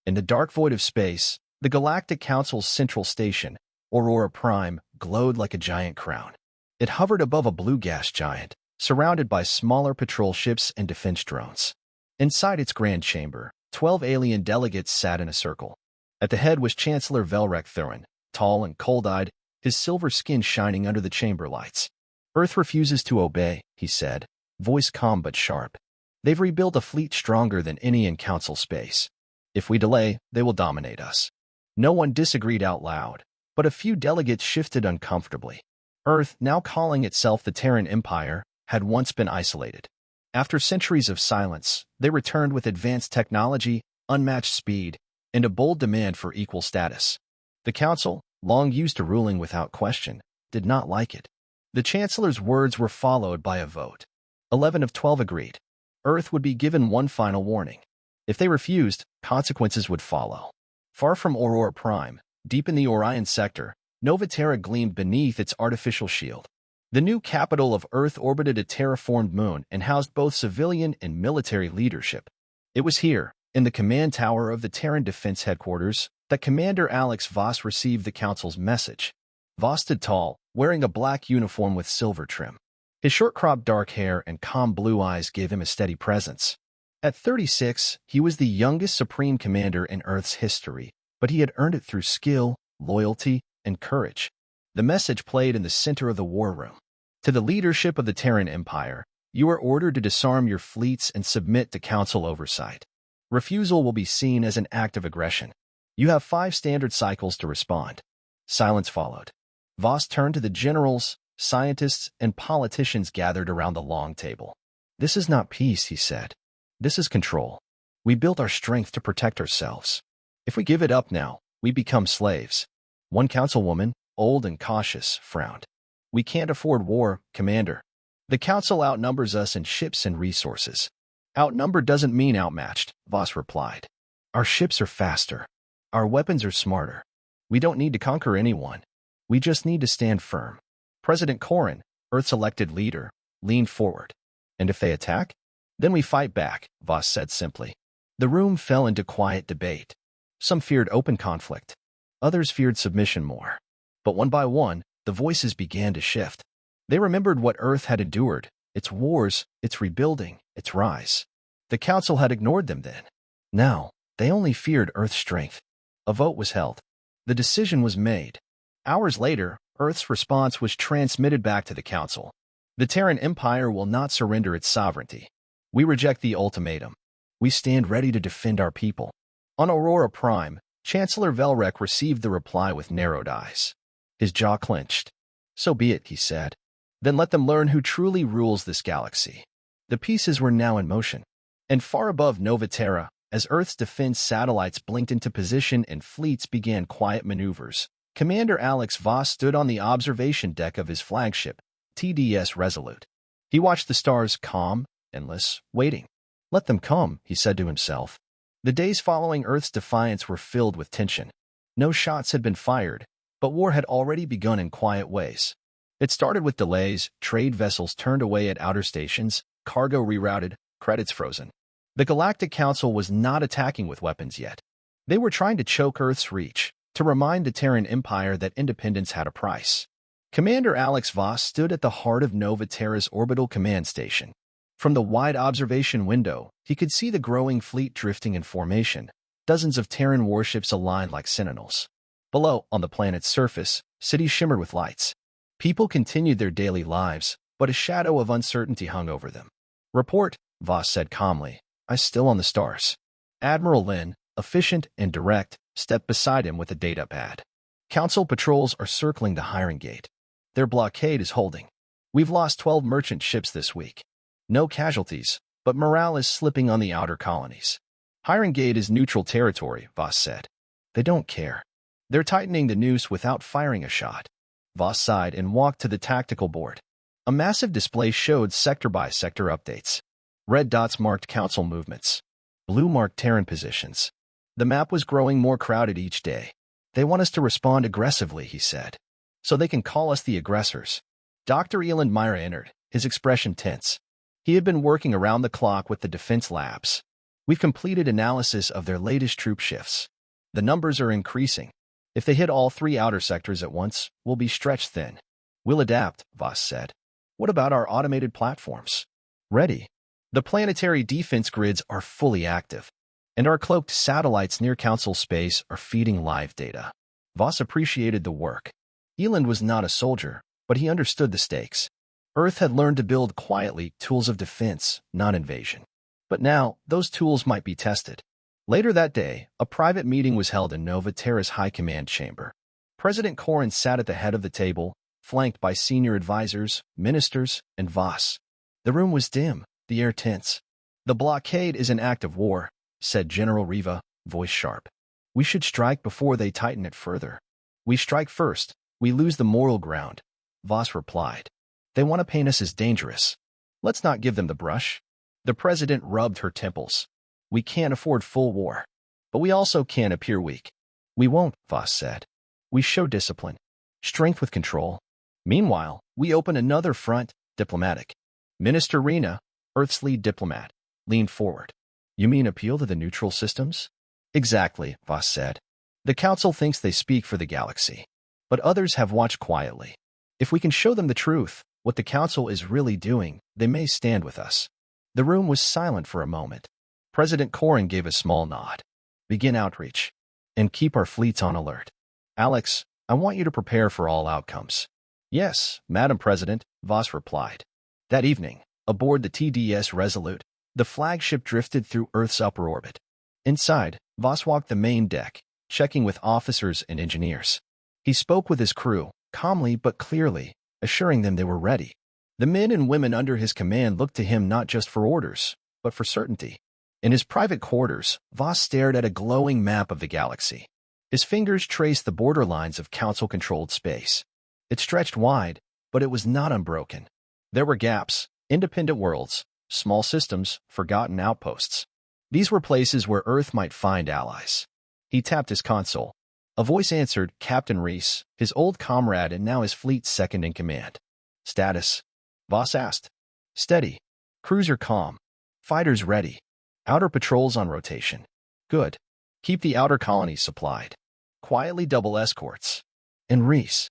In the dark void of space, the Galactic Council's central station, Aurora Prime, glowed like a giant crown. It hovered above a blue gas giant, surrounded by smaller patrol ships and defense drones. Inside its grand chamber, 12 alien delegates sat in a circle. At the head was Chancellor Velrek Thurin, tall and cold-eyed, his silver skin shining under the chamber lights. "Earth refuses to obey," he said, voice calm but sharp. "They've rebuilt a fleet stronger than any in Council space. If we delay, they will dominate us." No one disagreed out loud, but a few delegates shifted uncomfortably. Earth, now calling itself the Terran Empire, had once been isolated. After centuries of silence, they returned with advanced technology, unmatched speed, and a bold demand for equal status. The Council, long used to ruling without question, did not like it. The Chancellor's words were followed by a vote. 11 of 12 agreed. Earth would be given one final warning. If they refused, consequences would follow. Far from Aurora Prime, deep in the Orion sector, Nova Terra gleamed beneath its artificial shield. The new capital of Earth orbited a terraformed moon and housed both civilian and military leadership. It was here, in the command tower of the Terran Defense Headquarters, that Commander Alex Voss received the Council's message. Voss stood tall, wearing a black uniform with silver trim. His short-cropped dark hair and calm blue eyes gave him a steady presence. At 36, he was the youngest Supreme Commander in Earth's history, but he had earned it through skill, loyalty, and courage. The message played in the center of the war room. "To the leadership of the Terran Empire, you are ordered to disarm your fleets and submit to Council oversight. Refusal will be seen as an act of aggression. You have 5 standard cycles to respond." Silence followed. Voss turned to the generals, scientists, and politicians gathered around the long table. "This is not peace," he said. "This is control. We built our strength to protect ourselves. If we give it up now, we become slaves." One councilwoman, old and cautious, frowned. "We can't afford war, Commander. The Council outnumbers us in ships and resources." "Outnumbered doesn't mean outmatched," Voss replied. "Our ships are faster. Our weapons are smarter. We don't need to conquer anyone. We just need to stand firm." President Korin, Earth's elected leader, leaned forward. "And if they attack? Then we fight back," Voss said simply. The room fell into quiet debate. Some feared open conflict. Others feared submission more. But one by one, the voices began to shift. They remembered what Earth had endured, its wars, its rebuilding, its rise. The Council had ignored them then. Now, they only feared Earth's strength. A vote was held. The decision was made. Hours later, Earth's response was transmitted back to the Council. "The Terran Empire will not surrender its sovereignty. We reject the ultimatum. We stand ready to defend our people." On Aurora Prime, Chancellor Velrek received the reply with narrowed eyes. His jaw clenched. "So be it," he said. "Then let them learn who truly rules this galaxy." The pieces were now in motion. And far above Nova Terra, as Earth's defense satellites blinked into position and fleets began quiet maneuvers, Commander Alex Voss stood on the observation deck of his flagship, TDS Resolute. He watched the stars calm, endless, waiting. "Let them come," he said to himself. The days following Earth's defiance were filled with tension. No shots had been fired, but war had already begun in quiet ways. It started with delays, trade vessels turned away at outer stations, cargo rerouted, credits frozen. The Galactic Council was not attacking with weapons yet. They were trying to choke Earth's reach, to remind the Terran Empire that independence had a price. Commander Alex Voss stood at the heart of Nova Terra's orbital command station. From the wide observation window, he could see the growing fleet drifting in formation, dozens of Terran warships aligned like sentinels. Below, on the planet's surface, cities shimmered with lights. People continued their daily lives, but a shadow of uncertainty hung over them. "Report," Voss said calmly. "I'm still on the stars." Admiral Lin, efficient and direct, stepped beside him with a data pad. "Council patrols are circling the hiring gate. Their blockade is holding. We've lost 12 merchant ships this week. No casualties, but morale is slipping on the outer colonies." "Hiring gate is neutral territory," Voss said. "They don't care. They're tightening the noose without firing a shot." Voss sighed and walked to the tactical board. A massive display showed sector-by-sector updates. Red dots marked Council movements. Blue marked Terran positions. The map was growing more crowded each day. "They want us to respond aggressively," he said, "so they can call us the aggressors." Dr. Eland Myra entered, his expression tense. He had been working around the clock with the defense labs. We've completed analysis of their latest troop shifts. The numbers are increasing. If they hit all 3 outer sectors at once, we'll be stretched thin. We'll adapt, Voss said. What about our automated platforms? Ready. The planetary defense grids are fully active, and our cloaked satellites near Council space are feeding live data. Voss appreciated the work. Eland was not a soldier, but he understood the stakes. Earth had learned to build quietly tools of defense, not invasion. But now, those tools might be tested. Later that day, a private meeting was held in Nova Terra's High Command Chamber. President Corrin sat at the head of the table, flanked by senior advisors, ministers, and Voss. The room was dim, the air tense. "The blockade is an act of war," said General Riva, voice sharp. "We should strike before they tighten it further. We strike first, we lose the moral ground," Voss replied. "They want to paint us as dangerous. Let's not give them the brush." The president rubbed her temples. "We can't afford full war. But we also can't appear weak." "We won't," Voss said. "We show discipline, strength with control." Meanwhile, we open another front, diplomatic. Minister Rena, Earth's lead diplomat, leaned forward. "You mean appeal to the neutral systems?" "Exactly," Voss said. "The Council thinks they speak for the galaxy. But others have watched quietly. If we can show them the truth, what the Council is really doing, they may stand with us." The room was silent for a moment. President Corrin gave a small nod. "Begin outreach. And keep our fleets on alert. Alex, I want you to prepare for all outcomes." "Yes, Madam President," Voss replied. That evening, aboard the TDS Resolute, the flagship drifted through Earth's upper orbit. Inside, Voss walked the main deck, checking with officers and engineers. He spoke with his crew, calmly but clearly, assuring them they were ready. The men and women under his command looked to him not just for orders, but for certainty. In his private quarters, Voss stared at a glowing map of the galaxy. His fingers traced the borderlines of Council-controlled space. It stretched wide, but it was not unbroken. There were gaps, independent worlds, small systems, forgotten outposts. These were places where Earth might find allies. He tapped his console. A voice answered, Captain Reese, his old comrade and now his fleet's second-in-command. "Status?" Voss asked. "Steady. Cruiser calm. Fighters ready. Outer patrols on rotation." "Good. Keep the outer colonies supplied. Quietly double escorts." "And Reese?"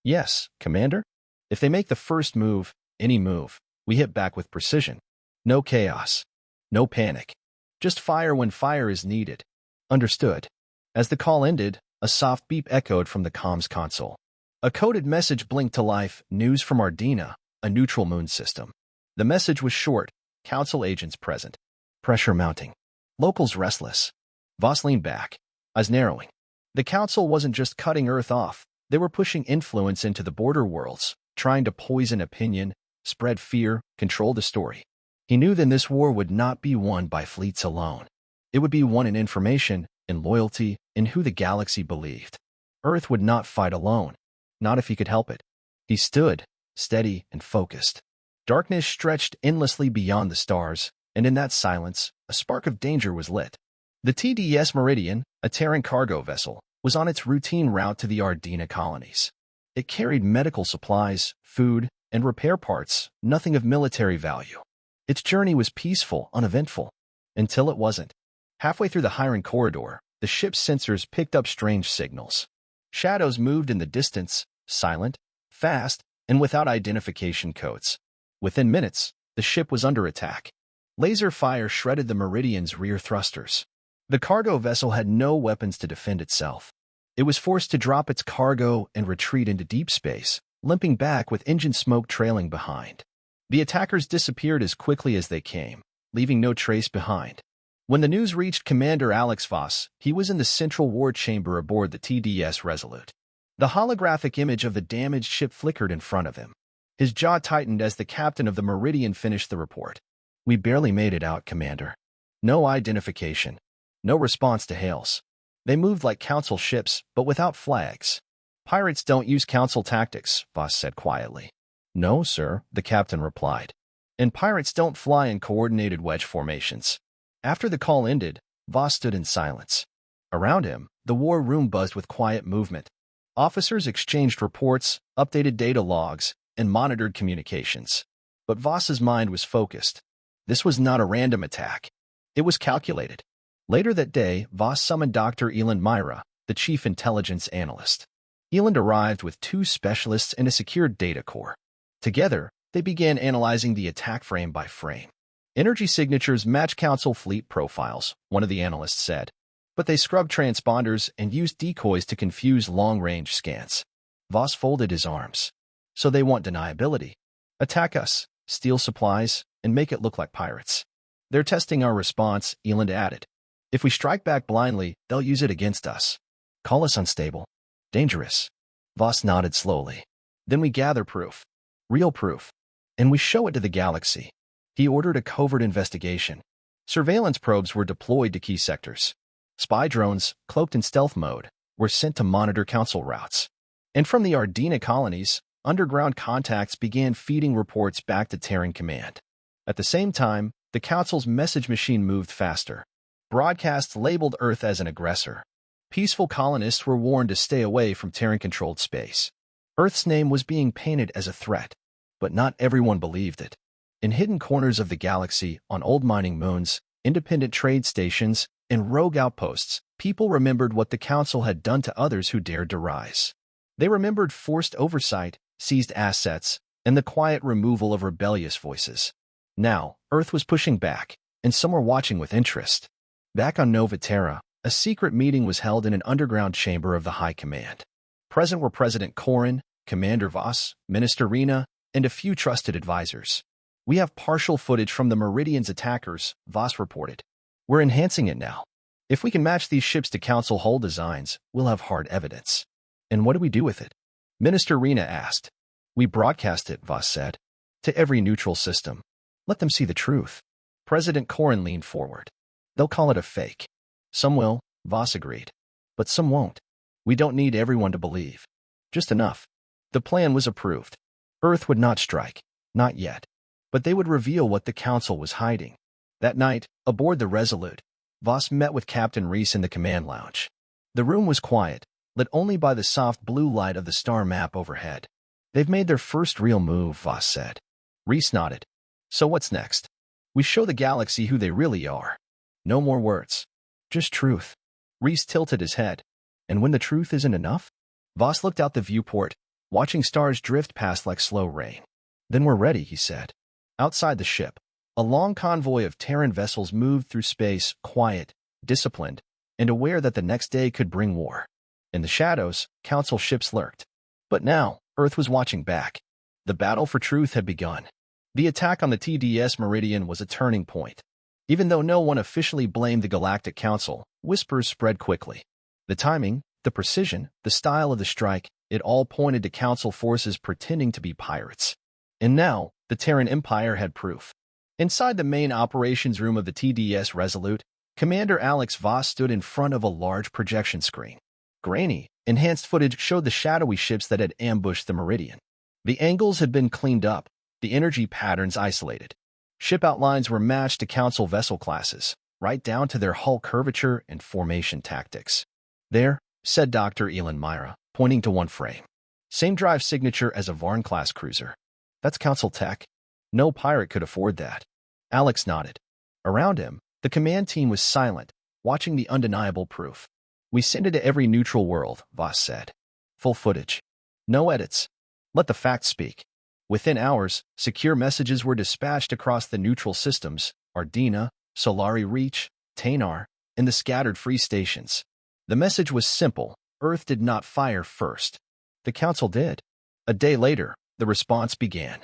"Yes, Commander. If they make the first move, any move, we hit back with precision. No chaos. No panic. Just fire when fire is needed." "Understood." As the call ended, a soft beep echoed from the comms console. A coded message blinked to life, news from Ardina, a neutral moon system. The message was short, Council agents present. Pressure mounting. Locals restless. Voss leaned back, eyes narrowing. The Council wasn't just cutting Earth off, they were pushing influence into the border worlds, trying to poison opinion, spread fear, control the story. He knew then this war would not be won by fleets alone. It would be won in information, in loyalty, in who the galaxy believed. Earth would not fight alone, not if he could help it. He stood, steady and focused. Darkness stretched endlessly beyond the stars, and in that silence, a spark of danger was lit. The TDS Meridian, a Terran cargo vessel, was on its routine route to the Ardina colonies. It carried medical supplies, food, and repair parts, nothing of military value. Its journey was peaceful, uneventful, until it wasn't. Halfway through the Hiron corridor, the ship's sensors picked up strange signals. Shadows moved in the distance, silent, fast, and without identification codes. Within minutes, the ship was under attack. Laser fire shredded the Meridian's rear thrusters. The cargo vessel had no weapons to defend itself. It was forced to drop its cargo and retreat into deep space, limping back with engine smoke trailing behind. The attackers disappeared as quickly as they came, leaving no trace behind. When the news reached Commander Alex Voss, he was in the central war chamber aboard the TDS Resolute. The holographic image of the damaged ship flickered in front of him. His jaw tightened as the captain of the Meridian finished the report. "We barely made it out, Commander. No identification. No response to hails. They moved like Council ships, but without flags." "Pirates don't use Council tactics," Voss said quietly. "No, sir," the captain replied. "And pirates don't fly in coordinated wedge formations." After the call ended, Voss stood in silence. Around him, the war room buzzed with quiet movement. Officers exchanged reports, updated data logs, and monitored communications. But Voss's mind was focused. This was not a random attack. It was calculated. Later that day, Voss summoned Dr. Eland Myra, the chief intelligence analyst. Eland arrived with 2 specialists and a secured data core. Together, they began analyzing the attack frame by frame. Energy signatures match Council fleet profiles, one of the analysts said. But they scrubbed transponders and used decoys to confuse long-range scans. Voss folded his arms. So they want deniability. Attack us, steal supplies, and make it look like pirates. They're testing our response, Eland added. If we strike back blindly, they'll use it against us. Call us unstable. Dangerous. Voss nodded slowly. Then we gather proof. Real proof. And we show it to the galaxy. He ordered a covert investigation. Surveillance probes were deployed to key sectors. Spy drones, cloaked in stealth mode, were sent to monitor Council routes. And from the Ardina colonies, underground contacts began feeding reports back to Terran command. At the same time, the Council's message machine moved faster. Broadcasts labeled Earth as an aggressor. Peaceful colonists were warned to stay away from Terran-controlled space. Earth's name was being painted as a threat, but not everyone believed it. In hidden corners of the galaxy, on old mining moons, independent trade stations, and rogue outposts, people remembered what the Council had done to others who dared to rise. They remembered forced oversight, seized assets, and the quiet removal of rebellious voices. Now, Earth was pushing back, and some were watching with interest. Back on Nova Terra, a secret meeting was held in an underground chamber of the High Command. Present were President Korin, Commander Voss, Minister Rena, and a few trusted advisors. We have partial footage from the Meridian's attackers, Voss reported. We're enhancing it now. If we can match these ships to Council hull designs, we'll have hard evidence. And what do we do with it? Minister Rena asked. We broadcast it, Voss said. To every neutral system. Let them see the truth. President Korin leaned forward. They'll call it a fake. Some will, Voss agreed. But some won't. We don't need everyone to believe. Just enough. The plan was approved. Earth would not strike. Not yet. But they would reveal what the Council was hiding. That night, aboard the Resolute, Voss met with Captain Reese in the command lounge. The room was quiet, lit only by the soft blue light of the star map overhead. They've made their first real move, Voss said. Reese nodded. So what's next? We show the galaxy who they really are. No more words. Just truth. Reese tilted his head. And when the truth isn't enough? Voss looked out the viewport, watching stars drift past like slow rain. Then we're ready, he said. Outside the ship, a long convoy of Terran vessels moved through space, quiet, disciplined, and aware that the next day could bring war. In the shadows, Council ships lurked. But now, Earth was watching back. The battle for truth had begun. The attack on the TDS Meridian was a turning point. Even though no one officially blamed the Galactic Council, whispers spread quickly. The timing, the precision, the style of the strike, it all pointed to Council forces pretending to be pirates. And now, the Terran Empire had proof. Inside the main operations room of the TDS Resolute, Commander Alex Voss stood in front of a large projection screen. Grainy, enhanced footage showed the shadowy ships that had ambushed the Meridian. The angles had been cleaned up, the energy patterns isolated. Ship outlines were matched to Council vessel classes, right down to their hull curvature and formation tactics. There, said Dr. Eland Myra, pointing to one frame. Same drive signature as a Varn-class cruiser. That's Council tech. No pirate could afford that. Alex nodded. Around him, the command team was silent, watching the undeniable proof. We send it to every neutral world, Voss said. Full footage. No edits. Let the facts speak. Within hours, secure messages were dispatched across the neutral systems, Ardina, Solari Reach, Tainar, and the scattered free stations. The message was simple. Earth did not fire first. The Council did. A day later, the response began.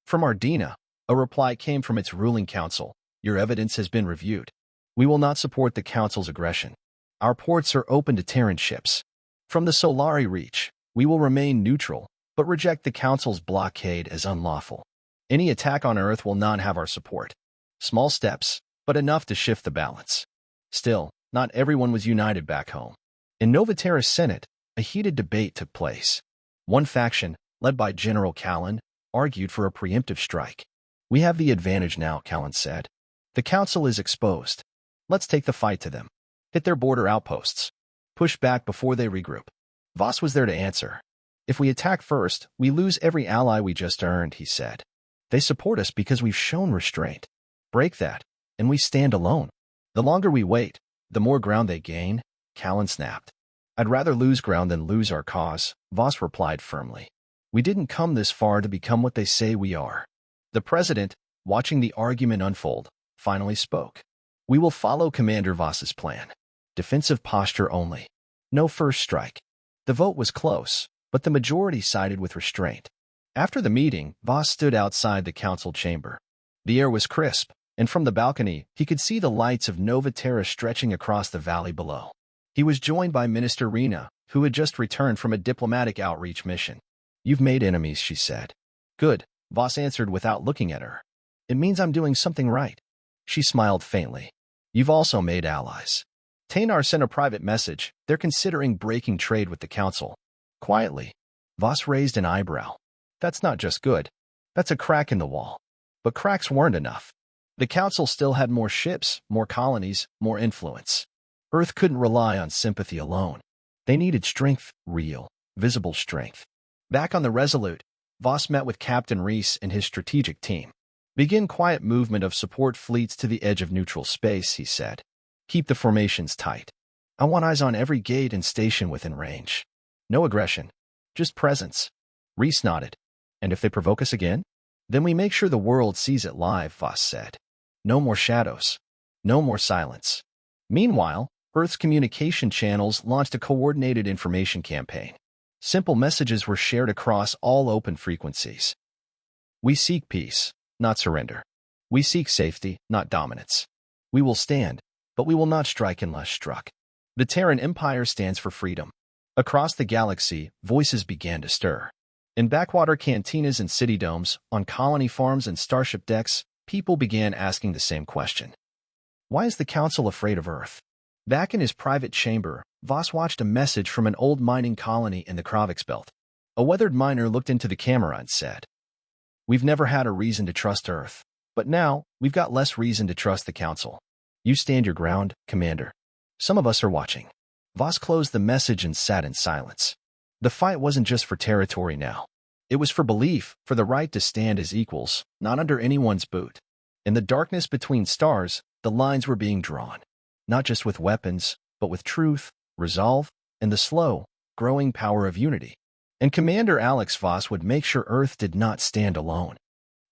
From Ardina, a reply came from its ruling council. Your evidence has been reviewed. We will not support the Council's aggression. Our ports are open to Terran ships. From the Solari Reach, we will remain neutral, but reject the Council's blockade as unlawful. Any attack on Earth will not have our support. Small steps, but enough to shift the balance. Still, not everyone was united back home. In Nova Terra's Senate, a heated debate took place. One faction, led by General Callan, argued for a preemptive strike. We have the advantage now, Callan said. The Council is exposed. Let's take the fight to them. Hit their border outposts. Push back before they regroup. Voss was there to answer. If we attack first, we lose every ally we just earned, he said. They support us because we've shown restraint. Break that, and we stand alone. The longer we wait, the more ground they gain, Callan snapped. I'd rather lose ground than lose our cause, Voss replied firmly. We didn't come this far to become what they say we are. The president, watching the argument unfold, finally spoke. We will follow Commander Voss's plan. Defensive posture only. No first strike. The vote was close, but the majority sided with restraint. After the meeting, Voss stood outside the council chamber. The air was crisp, and from the balcony, he could see the lights of Nova Terra stretching across the valley below. He was joined by Minister Rena, who had just returned from a diplomatic outreach mission. You've made enemies, she said. Good, Voss answered without looking at her. It means I'm doing something right. She smiled faintly. You've also made allies. Taynar sent a private message. They're considering breaking trade with the council. Quietly, Voss raised an eyebrow. That's not just good. That's a crack in the wall. But cracks weren't enough. The council still had more ships, more colonies, more influence. Earth couldn't rely on sympathy alone. They needed strength, real, visible strength. Back on the Resolute, Voss met with Captain Reese and his strategic team. Begin quiet movement of support fleets to the edge of neutral space, he said. Keep the formations tight. I want eyes on every gate and station within range. No aggression, just presence. Reese nodded. And if they provoke us again? Then we make sure the world sees it live, Voss said. No more shadows. No more silence. Meanwhile, Earth's communication channels launched a coordinated information campaign. Simple messages were shared across all open frequencies. We seek peace, not surrender. We seek safety, not dominance. We will stand, but we will not strike unless struck. The Terran Empire stands for freedom. Across the galaxy, voices began to stir. In backwater cantinas and city domes, on colony farms and starship decks, people began asking the same question. Why is the Council afraid of Earth? Back in his private chamber, Voss watched a message from an old mining colony in the Kravix Belt. A weathered miner looked into the camera and said, We've never had a reason to trust Earth, but now we've got less reason to trust the Council. You stand your ground, Commander. Some of us are watching. Voss closed the message and sat in silence. The fight wasn't just for territory now. It was for belief, for the right to stand as equals, not under anyone's boot. In the darkness between stars, the lines were being drawn. Not just with weapons, but with truth, resolve, and the slow, growing power of unity. And Commander Alex Voss would make sure Earth did not stand alone.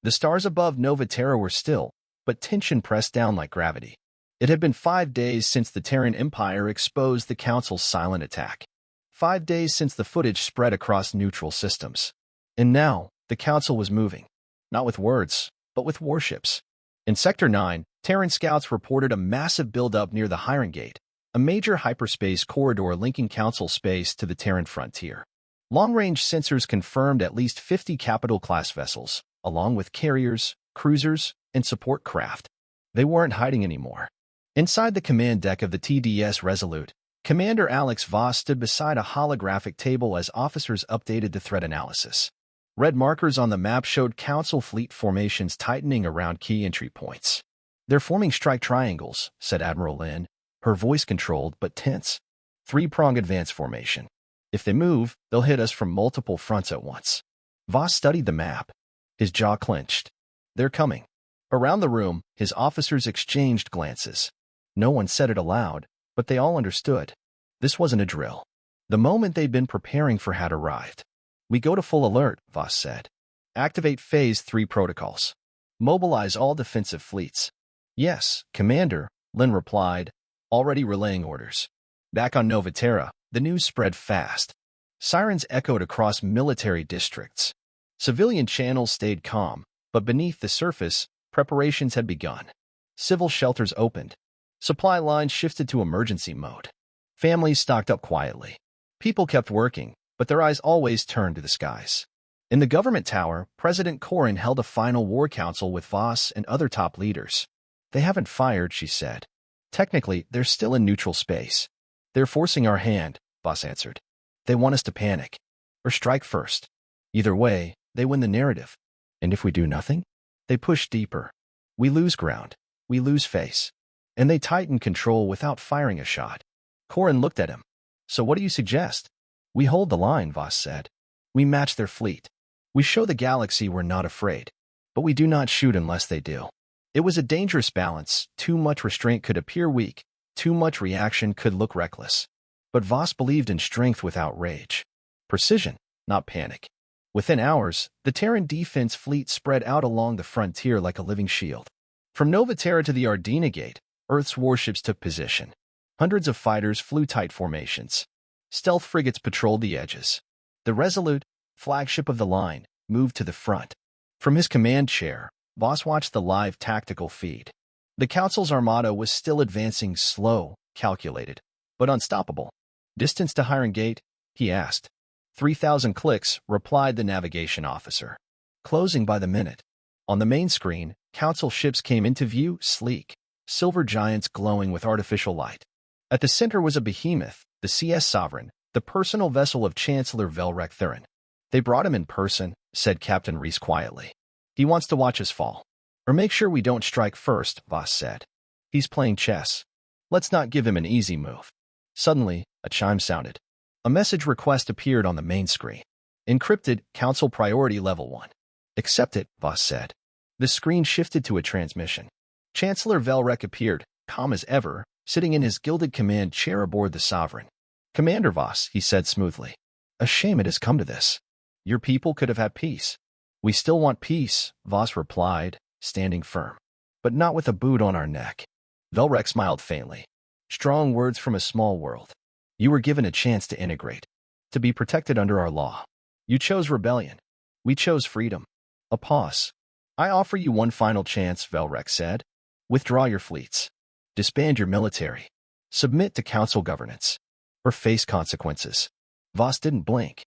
The stars above Nova Terra were still, but tension pressed down like gravity. It had been 5 days since the Terran Empire exposed the Council's silent attack. 5 days since the footage spread across neutral systems. And now, the Council was moving. Not with words, but with warships. In Sector 9, Terran scouts reported a massive buildup near the Hiron Gate, a major hyperspace corridor linking Council space to the Terran frontier. Long-range sensors confirmed at least 50 Capital-class vessels, along with carriers, cruisers, and support craft. They weren't hiding anymore. Inside the command deck of the TDS Resolute, Commander Alex Voss stood beside a holographic table as officers updated the threat analysis. Red markers on the map showed Council fleet formations tightening around key entry points. They're forming strike triangles, said Admiral Lin, her voice controlled but tense. 3-prong advance formation. If they move, they'll hit us from multiple fronts at once. Voss studied the map. His jaw clenched. They're coming. Around the room, his officers exchanged glances. No one said it aloud, but they all understood. This wasn't a drill. The moment they'd been preparing for had arrived. We go to full alert, Voss said. Activate Phase 3 protocols. Mobilize all defensive fleets. Yes, Commander, Lin replied, already relaying orders. Back on Nova Terra, the news spread fast. Sirens echoed across military districts. Civilian channels stayed calm, but beneath the surface, preparations had begun. Civil shelters opened. Supply lines shifted to emergency mode. Families stocked up quietly. People kept working, but their eyes always turned to the skies. In the government tower, President Corrin held a final war council with Voss and other top leaders. They haven't fired, she said. Technically, they're still in neutral space. They're forcing our hand, Voss answered. They want us to panic. Or strike first. Either way, they win the narrative. And if we do nothing? They push deeper. We lose ground. We lose face. And they tighten control without firing a shot. Corrin looked at him. So what do you suggest? We hold the line, Voss said. We match their fleet. We show the galaxy we're not afraid. But we do not shoot unless they do. It was a dangerous balance. Too much restraint could appear weak, too much reaction could look reckless. But Voss believed in strength without rage. Precision, not panic. Within hours, the Terran defense fleet spread out along the frontier like a living shield. From Nova Terra to the Ardina Gate, Earth's warships took position. Hundreds of fighters flew tight formations. Stealth frigates patrolled the edges. The Resolute, flagship of the line, moved to the front. From his command chair, Voss watched the live tactical feed. The Council's armada was still advancing, slow, calculated, but unstoppable. Distance to Hiron Gate? He asked. 3,000 clicks, replied the navigation officer. Closing by the minute. On the main screen, Council ships came into view, sleek, silver giants glowing with artificial light. At the center was a behemoth, the CS Sovereign, the personal vessel of Chancellor Velrek Theron. They brought him in person, said Captain Reese quietly. He wants to watch us fall. Or make sure we don't strike first, Voss said. He's playing chess. Let's not give him an easy move. Suddenly, a chime sounded. A message request appeared on the main screen. Encrypted, Council Priority Level 1. Accept it, Voss said. The screen shifted to a transmission. Chancellor Velrek appeared, calm as ever, sitting in his gilded command chair aboard the Sovereign. Commander Voss, he said smoothly. A shame it has come to this. Your people could have had peace. We still want peace, Voss replied, standing firm. But not with a boot on our neck. Velrek smiled faintly. Strong words from a small world. You were given a chance to integrate. To be protected under our law. You chose rebellion. We chose freedom. A pause. I offer you one final chance, Velrek said. Withdraw your fleets. Disband your military. Submit to council governance. Or face consequences. Voss didn't blink.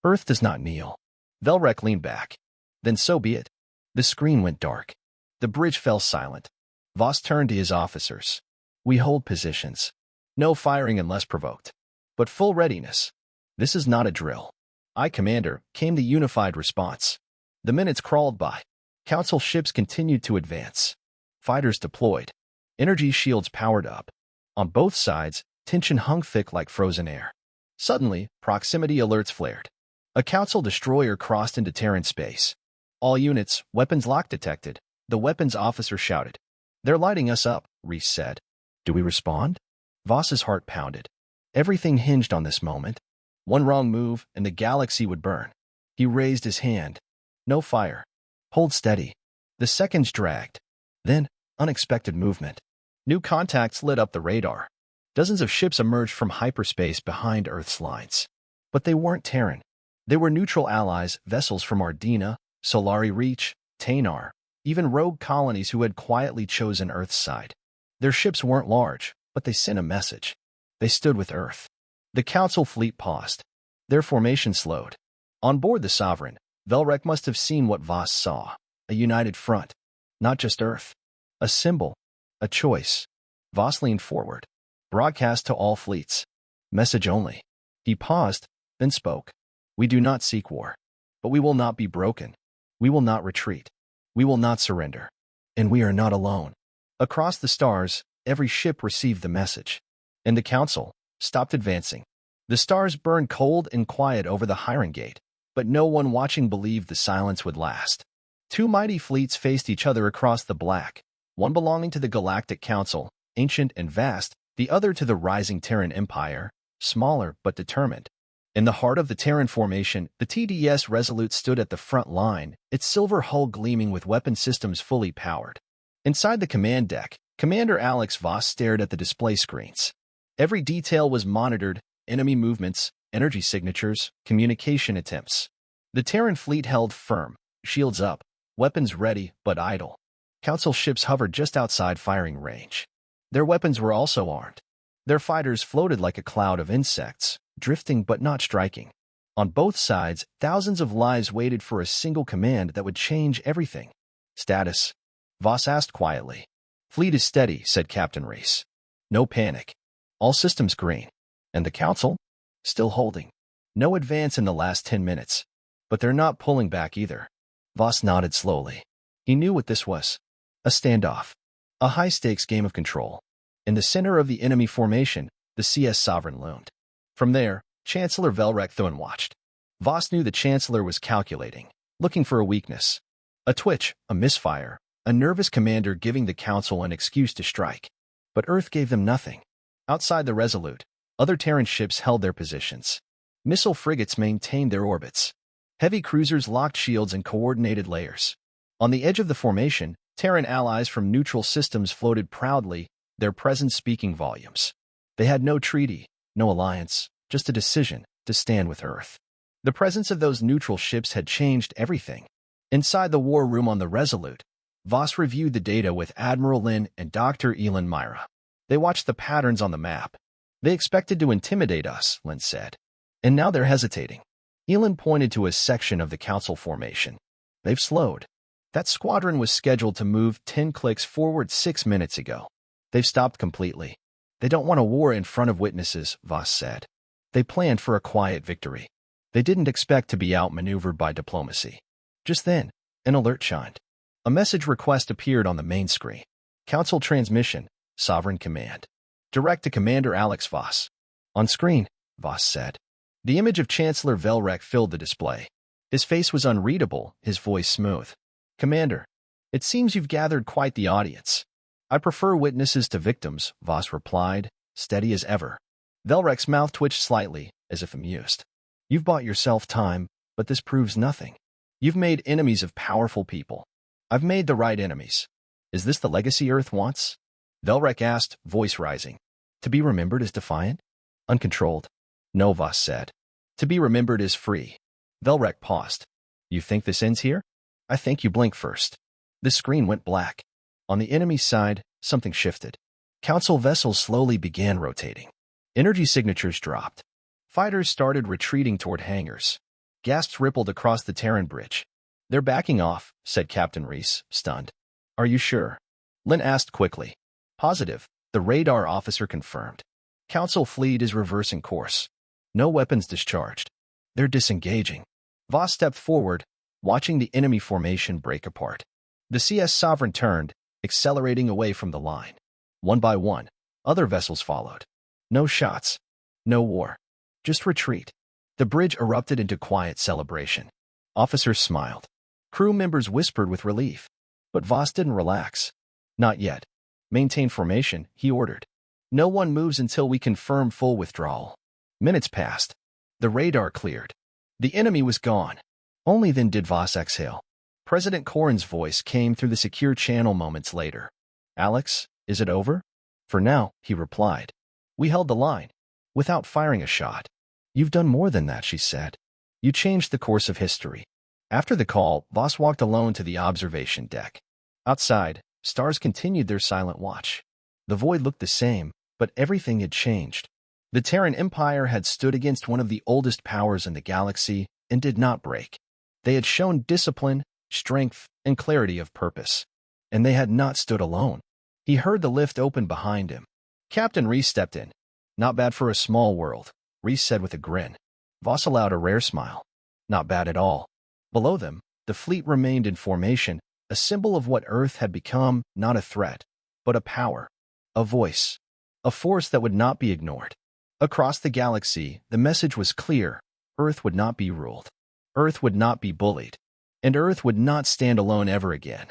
Earth does not kneel. Velrek leaned back. Then so be it. The screen went dark. The bridge fell silent. Voss turned to his officers. We hold positions. No firing unless provoked. But full readiness. This is not a drill. Aye, Commander, came the unified response. The minutes crawled by. Council ships continued to advance. Fighters deployed. Energy shields powered up. On both sides, tension hung thick like frozen air. Suddenly, proximity alerts flared. A Council destroyer crossed into Terran space. All units, weapons lock detected, the weapons officer shouted. They're lighting us up, Reese said. Do we respond? Voss's heart pounded. Everything hinged on this moment. One wrong move, and the galaxy would burn. He raised his hand. No fire. Hold steady. The seconds dragged. Then, unexpected movement. New contacts lit up the radar. Dozens of ships emerged from hyperspace behind Earth's lines. But they weren't Terran. They were neutral allies, vessels from Ardina, Solari Reach, Tanar, even rogue colonies who had quietly chosen Earth's side. Their ships weren't large, but they sent a message. They stood with Earth. The Council fleet paused. Their formation slowed. On board the Sovereign, Velrek must have seen what Voss saw. A united front. Not just Earth. A symbol. A choice. Voss leaned forward. Broadcast to all fleets. Message only. He paused, then spoke. We do not seek war. But we will not be broken. We will not retreat. We will not surrender. And we are not alone. Across the stars, every ship received the message. And the Council stopped advancing. The stars burned cold and quiet over the Hiron Gate, but no one watching believed the silence would last. Two mighty fleets faced each other across the black, one belonging to the Galactic Council, ancient and vast, the other to the rising Terran Empire, smaller but determined. In the heart of the Terran formation, the TDS Resolute stood at the front line, its silver hull gleaming with weapon systems fully powered. Inside the command deck, Commander Alex Voss stared at the display screens. Every detail was monitored: enemy movements, energy signatures, communication attempts. The Terran fleet held firm, shields up, weapons ready but idle. Council ships hovered just outside firing range. Their weapons were also armed. Their fighters floated like a cloud of insects, drifting but not striking. On both sides, thousands of lives waited for a single command that would change everything. Status? Voss asked quietly. Fleet is steady, said Captain Reese. No panic. All systems green. And the Council? Still holding. No advance in the last 10 minutes. But they're not pulling back either. Voss nodded slowly. He knew what this was. A standoff. A high-stakes game of control. In the center of the enemy formation, the CS Sovereign loomed. From there, Chancellor Velrek Theron watched. Voss knew the Chancellor was calculating, looking for a weakness. A twitch, a misfire, a nervous commander giving the Council an excuse to strike. But Earth gave them nothing. Outside the Resolute, other Terran ships held their positions. Missile frigates maintained their orbits. Heavy cruisers locked shields in coordinated layers. On the edge of the formation, Terran allies from neutral systems floated proudly, their presence speaking volumes. They had no treaty, no alliance, just a decision to stand with Earth. The presence of those neutral ships had changed everything. Inside the war room on the Resolute, Voss reviewed the data with Admiral Lin and Dr. Elin Myra. They watched the patterns on the map. They expected to intimidate us, Lin said. And now they're hesitating. Elin pointed to a section of the Council formation. They've slowed. That squadron was scheduled to move 10 clicks forward 6 minutes ago. They've stopped completely. They don't want a war in front of witnesses, Voss said. They planned for a quiet victory. They didn't expect to be outmaneuvered by diplomacy. Just then, an alert chimed. A message request appeared on the main screen. Council transmission, Sovereign Command. Direct to Commander Alex Voss. On screen, Voss said. The image of Chancellor Velrek filled the display. His face was unreadable, his voice smooth. Commander, it seems you've gathered quite the audience. I prefer witnesses to victims, Voss replied, steady as ever. Velrek's mouth twitched slightly, as if amused. You've bought yourself time, but this proves nothing. You've made enemies of powerful people. I've made the right enemies. Is this the legacy Earth wants? Velrek asked, voice rising. To be remembered as defiant? Uncontrolled? No, Voss said. To be remembered as free. Velrek paused. You think this ends here? I think you blink first. The screen went black. On the enemy side, something shifted. Council vessels slowly began rotating. Energy signatures dropped. Fighters started retreating toward hangars. Gasps rippled across the Terran bridge. They're backing off, said Captain Reese, stunned. Are you sure? Lin asked quickly. Positive, the radar officer confirmed. Council fleet is reversing course. No weapons discharged. They're disengaging. Voss stepped forward, watching the enemy formation break apart. The CS Sovereign turned, accelerating away from the line. One by one, other vessels followed. No shots. No war. Just retreat. The bridge erupted into quiet celebration. Officers smiled. Crew members whispered with relief. But Voss didn't relax. Not yet. Maintain formation, he ordered. No one moves until we confirm full withdrawal. Minutes passed. The radar cleared. The enemy was gone. Only then did Voss exhale. President Corrin's voice came through the secure channel moments later. Alex, is it over? For now, he replied. We held the line. Without firing a shot. You've done more than that, she said. You changed the course of history. After the call, Voss walked alone to the observation deck. Outside, stars continued their silent watch. The void looked the same, but everything had changed. The Terran Empire had stood against one of the oldest powers in the galaxy and did not break. They had shown discipline, strength, and clarity of purpose. And they had not stood alone. He heard the lift open behind him. Captain Reese stepped in. Not bad for a small world, Reese said with a grin. Voss allowed a rare smile. Not bad at all. Below them, the fleet remained in formation, a symbol of what Earth had become, not a threat, but a power, a voice, a force that would not be ignored. Across the galaxy, the message was clear. Earth would not be ruled. Earth would not be bullied. And Earth would not stand alone ever again.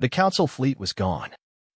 The Council fleet was gone.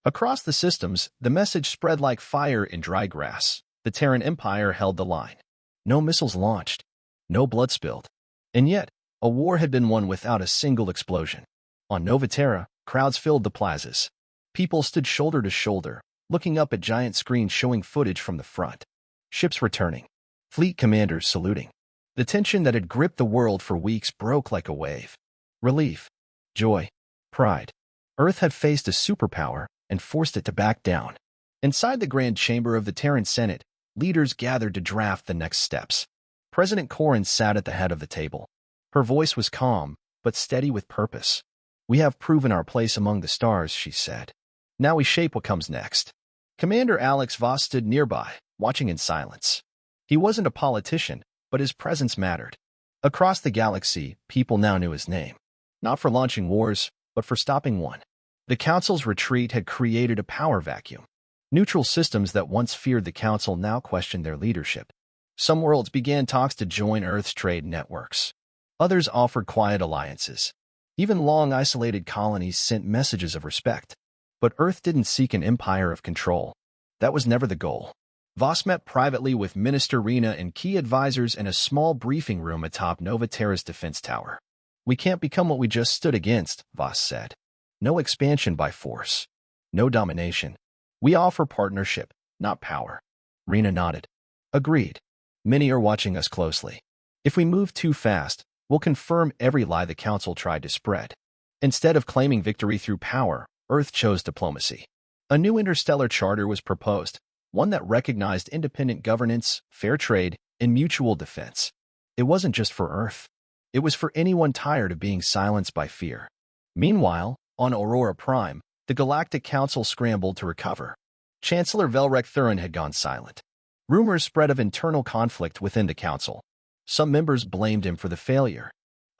Across the systems, the message spread like fire in dry grass. The Terran Empire held the line. No missiles launched. No blood spilled. And yet, a war had been won without a single explosion. On Nova Terra, crowds filled the plazas. People stood shoulder to shoulder, looking up at giant screens showing footage from the front. Ships returning. Fleet commanders saluting. The tension that had gripped the world for weeks broke like a wave. Relief. Joy. Pride. Earth had faced a superpower and forced it to back down. Inside the Grand Chamber of the Terran Senate, leaders gathered to draft the next steps. President Corrin sat at the head of the table. Her voice was calm, but steady with purpose. We have proven our place among the stars, she said. Now we shape what comes next. Commander Alex Voss stood nearby, watching in silence. He wasn't a politician, but his presence mattered. Across the galaxy, people now knew his name. Not for launching wars, but for stopping one. The Council's retreat had created a power vacuum. Neutral systems that once feared the Council now questioned their leadership. Some worlds began talks to join Earth's trade networks. Others offered quiet alliances. Even long isolated colonies sent messages of respect. But Earth didn't seek an empire of control. That was never the goal. Voss met privately with Minister Rena and key advisors in a small briefing room atop Nova Terra's defense tower. "We can't become what we just stood against," Voss said. "No expansion by force. No domination. We offer partnership, not power." Rena nodded. "Agreed. Many are watching us closely. If we move too fast, we'll confirm every lie the Council tried to spread." Instead of claiming victory through power, Earth chose diplomacy. A new interstellar charter was proposed, one that recognized independent governance, fair trade, and mutual defense. It wasn't just for Earth. It was for anyone tired of being silenced by fear. Meanwhile, on Aurora Prime, the Galactic Council scrambled to recover. Chancellor Velrek Thurin had gone silent. Rumors spread of internal conflict within the Council. Some members blamed him for the failure.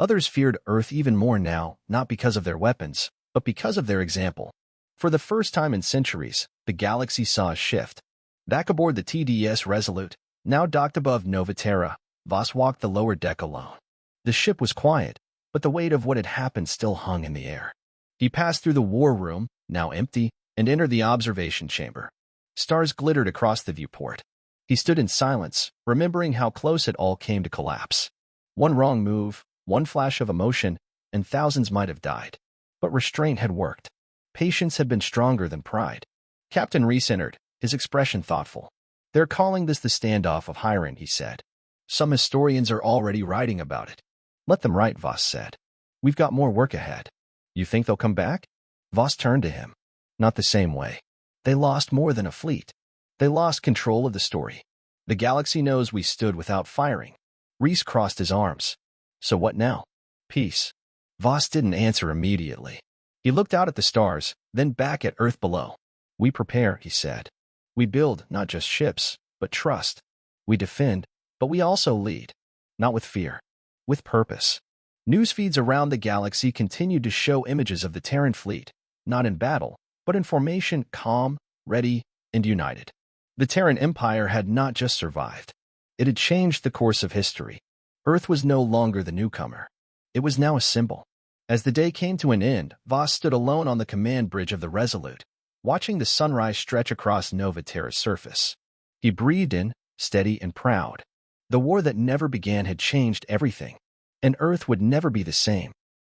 Others feared Earth even more now, not because of their weapons, but because of their example. For the first time in centuries, the galaxy saw a shift. Back aboard the TDS Resolute, now docked above Nova Terra, Voss walked the lower deck alone. The ship was quiet, but the weight of what had happened still hung in the air. He passed through the war room, now empty, and entered the observation chamber. Stars glittered across the viewport. He stood in silence, remembering how close it all came to collapse. One wrong move, one flash of emotion, and thousands might have died. But restraint had worked. Patience had been stronger than pride. Captain Reese entered, his expression thoughtful. "They're calling this the standoff of Hiron," he said. "Some historians are already writing about it." "Let them write," Voss said. "We've got more work ahead." "You think they'll come back?" Voss turned to him. "Not the same way. They lost more than a fleet. They lost control of the story. The galaxy knows we stood without firing." Reese crossed his arms. "So what now?" "Peace." Voss didn't answer immediately. He looked out at the stars, then back at Earth below. "We prepare," he said. "We build not just ships, but trust. We defend, but we also lead. Not with fear, with purpose." News feeds around the galaxy continued to show images of the Terran fleet, not in battle, but in formation, calm, ready, and united. The Terran Empire had not just survived. It had changed the course of history. Earth was no longer the newcomer. It was now a symbol. As the day came to an end, Voss stood alone on the command bridge of the Resolute, watching the sunrise stretch across Nova Terra's surface. He breathed in, steady and proud. The war that never began had changed everything, and Earth would never be the same.